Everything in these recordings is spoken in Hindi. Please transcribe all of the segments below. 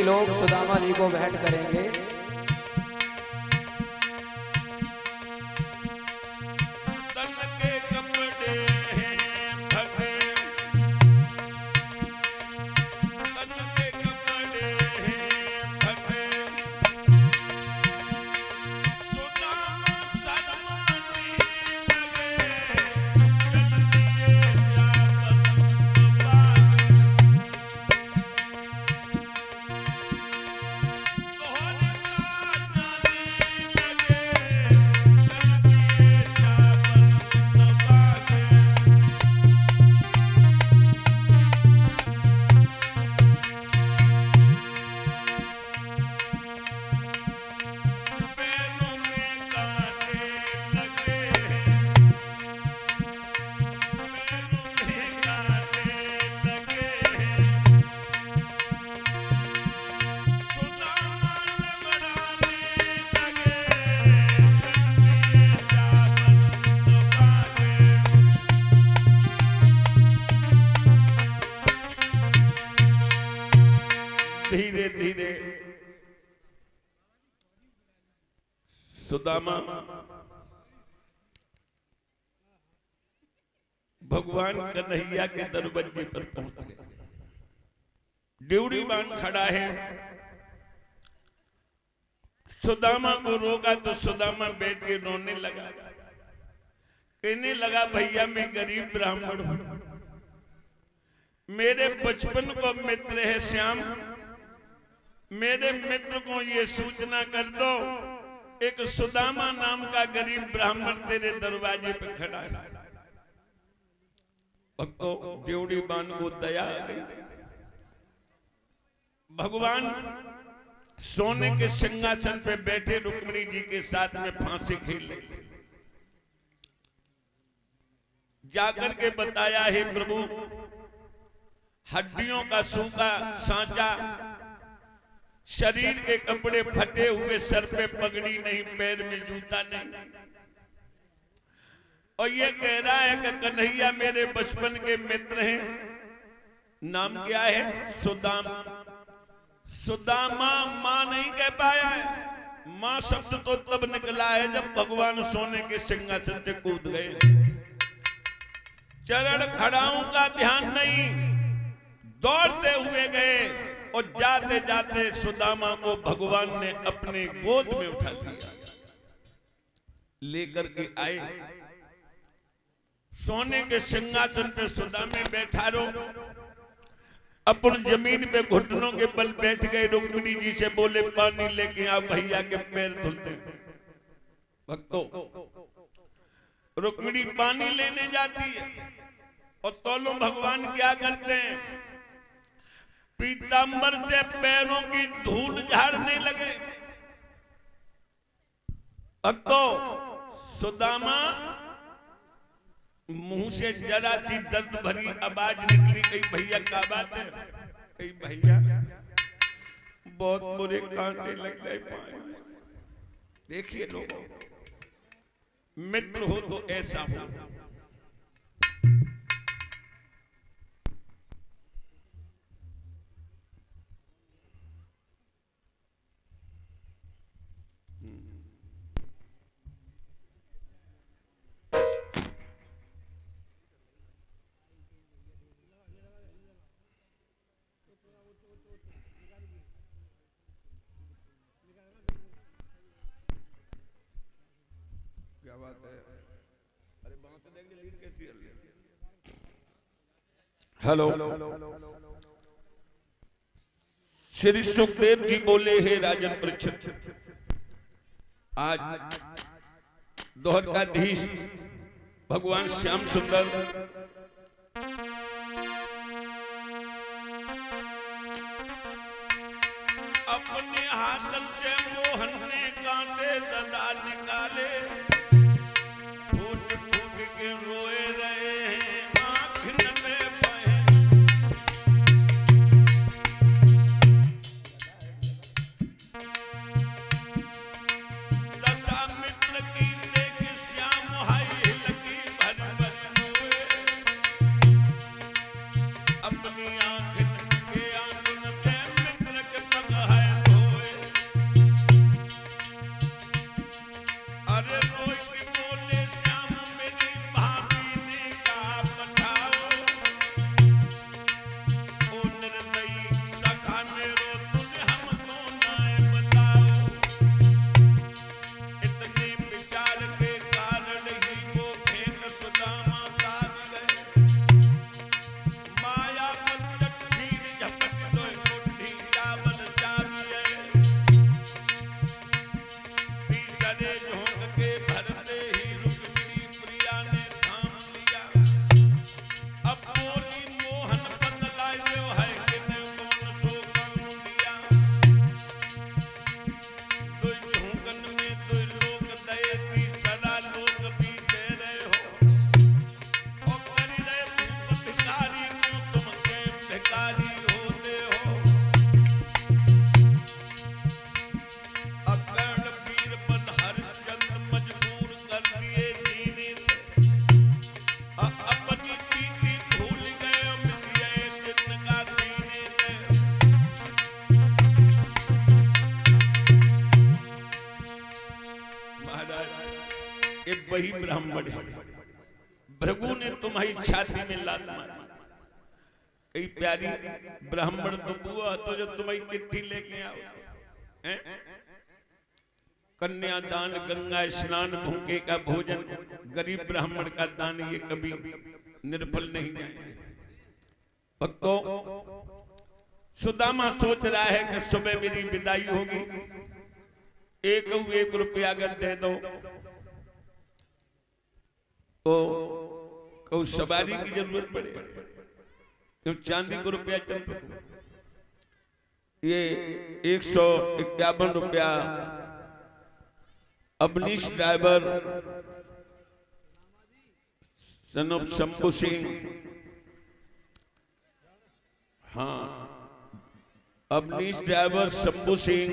लोग सुदामा जी को भेंट करेंगे। धीरे धीरे सुदामा भगवान कन्हैया के दरवाजे पर पहुंच गए। ड्यूड़ी बान खड़ा है, सुदामा को रोका तो सुदामा बैठ के रोने लगा, कहने लगा भैया मैं गरीब ब्राह्मण हूं, मेरे बचपन को मित्र है श्याम, मेरे मित्र को ये सूचना कर दो एक सुदामा नाम का गरीब ब्राह्मण तेरे दरवाजे पे खड़ा है। भक्तों ड्योढ़ी बान को दया आ गई। भगवान सोने के सिंहासन पे बैठे रुक्मिणी जी के साथ में फांसी खेल रहे थे। जाकर के बताया है प्रभु हड्डियों का सूखा सांचा, शरीर के कपड़े फटे हुए, सर पे पगड़ी नहीं, पैर में जूता नहीं, और ये कह रहा है कि कन्हैया मेरे बचपन के मित्र हैं। नाम क्या है? सुदामा मां नहीं कह पाया है, मां शब्द तो तब निकला है जब भगवान सोने के सिंहासन से कूद गए। चरण खड़ाओं का ध्यान नहीं, दौड़ते हुए गए और जाते जाते सुदामा को भगवान ने अपने गोद में उठा लिया, लेकर के आए। सोने के सिंहासन पे सुदामे बैठा रहो, अपन जमीन पे घुटनों के बल बैठ गए। रुक्मिणी जी से बोले पानी लेके आओ भैया के पैर धुलने। भक्तों रुक्मिणी पानी लेने जाती है और तोलो भगवान क्या करते हैं, पीतांबर से पैरों की धूल झाड़ने लगे। भक्तों सुदामा मुंह से जरा सी दर्द भरी आवाज निकली, कहीं भैया क्या बात है, कहीं भैया बहुत बुरे कांटे लग गए पाए। देखिए लोगों, मित्र हो तो ऐसा हो। क्या बात है, अरे वहां से देख लीड कैसी है। हेलो, श्री सुखदेव जी बोले हे राजन परीक्षित, आज द्वारकाधीश भगवान श्याम सुंदर अपने हाथ से मोहन ने कांटे ददा निकाले, फूट फूट के रोए रहे हैं, आंख न दे पाए। दशा मित्र की देख श्याम हाय लगी भर भर रोए, अपनी आंख के आंख न दे मित्र के पग वही ब्राह्मण है। भृगु ने तुम्हारी छाती में लात मारी। कई प्यारी ब्राह्मण तो बुआ तो जो तुम्हारी चिट्ठी लेके आओ हैं? कन्यादान, गंगा स्नान, भूखे का भोजन, गरीब ब्राह्मण का दान, ये कभी निर्फल नहीं जाएंगे। भक्तों, सुदामा सोच रहा है कि सुबह मेरी विदाई होगी, एक रुपया अगर दे दो तो सवारी की जरूरत पड़े, क्यों चांदी को रुपया चलता। ये 151 रुपया Avneesh driver son of Shambhu Singh, हाँ अवनीश ड्राइवर शंभू सिंह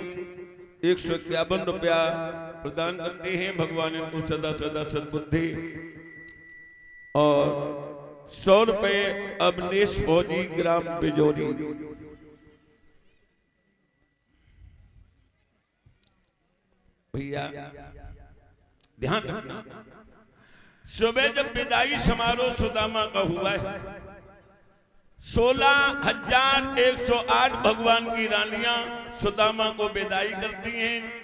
151 रुपया प्रदान करते हैं। भगवान इनको सदा सदा सद्बुद्धि। और 100 रुपये अवनीश फौजी ग्राम बिजोरी। भैया ध्यान रखना, सुबह जब विदाई समारोह सुदामा का हुआ है, 16,108 भगवान की रानियां सुदामा को विदाई करती हैं,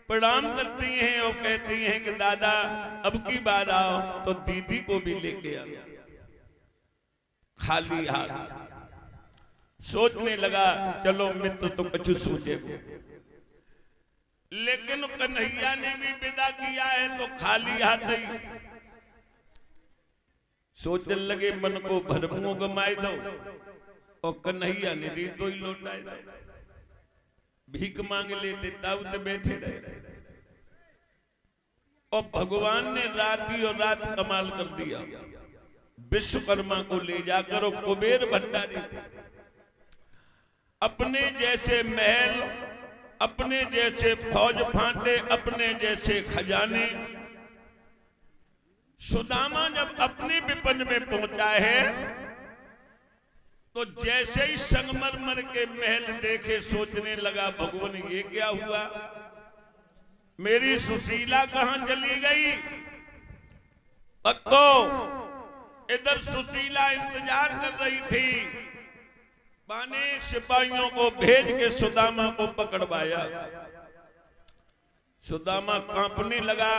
प्रणाम करती हैं और कहती हैं कि दादा अब की बार आओ तो दीदी को भी लेके आओ। खाली हाथ सोचने लगा, चलो मित्र तो कुछ सोचे, लेकिन कन्हैया ने भी विदा किया है तो खाली हाथ ही। सोचने लगे मन को भरमुओं गमाए दो, और कन्हैया ने दी तो ही लौटाए दो। भीख मांग लेते तब तो बैठे रहे, और भगवान ने रात की और रात कमाल कर दिया। विश्वकर्मा को ले जाकर और कुबेर भंडारी अपने जैसे महल, अपने जैसे फौज फांटे, अपने जैसे खजाने। सुदामा जब अपने विपन में पहुंचा है तो जैसे ही संगमरमर के महल देखे सोचने लगा, भगवान ये क्या हुआ, मेरी सुशीला कहां चली गई। भक्तों, इधर सुशीला इंतजार कर रही थी, माने सिपाहियों को भेज के सुदामा को पकड़वाया। सुदामा कांपने लगा,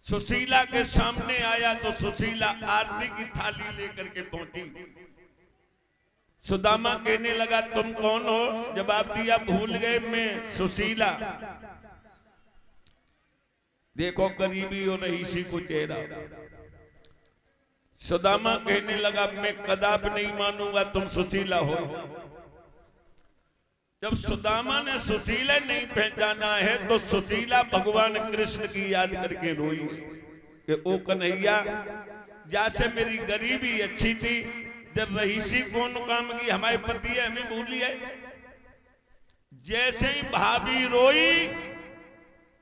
सुशीला के सामने आया तो सुशीला आरती की थाली लेकर के पहुंची। सुदामा कहने लगा, तुम कौन हो? जवाब दिया, भूल गए, मैं सुशीला। देखो करीबी और रईसी को चेहरा। सुदामा कहने लगा, मैं कदापि नहीं मानूंगा तुम सुशीला हो। जब सुदामा ने सुशीला नहीं पहचाना है तो सुशीला भगवान कृष्ण की याद करके रोई कि ओ कन्हैया, जैसे मेरी गरीबी अच्छी थी, जब रईसी कौन काम की, हमारे पति है, हमें भूल लिया। जैसे ही भाभी रोई,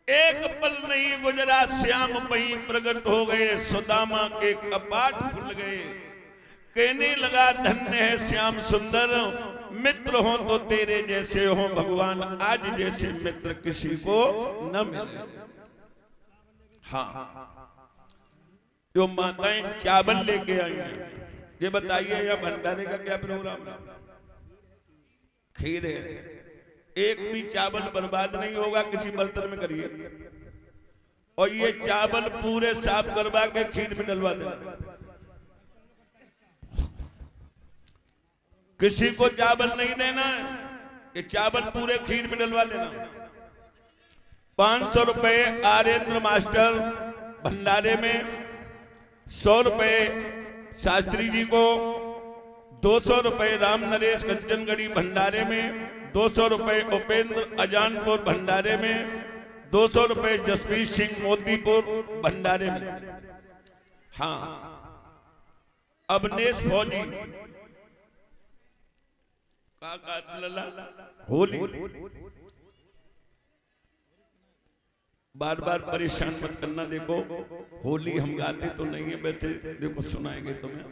एक पल नहीं गुजरा, श्याम वहीं प्रकट हो गए, सुदामा के कपाट खुल गए। कहने लगा, धन्य है श्याम सुंदर, मित्र हो तो तेरे जैसे हो भगवान, आज जैसे मित्र किसी को न मिले। हाँ, जो माताएं चावल लेके आई हैं, ये बताइए यहाँ भंडारे का क्या प्रोग्राम है? खीर है, एक भी चावल बर्बाद नहीं होगा, किसी बर्तन में करिए, और ये चावल पूरे साफ करवा के खीर में डलवा देना। किसी को चावल नहीं देना है, ये चावल पूरे खीर में डलवा देना। 500 रुपए आर्येंद्र मास्टर भंडारे में, 100 रुपए शास्त्री जी को, 200 रुपए राम नरेश कंचनगढ़ी भंडारे में, 200 रुपए उपेंद्र अजानपुर भंडारे में, 200 रुपए जसवीर सिंह मोदीपुर भंडारे में। हाँ, अवनीश फौजी लला होली, बार बार परेशान मत करना। देखो होली हम गाते तो नहीं है, वैसे देखो सुनाएंगे तुम्हें।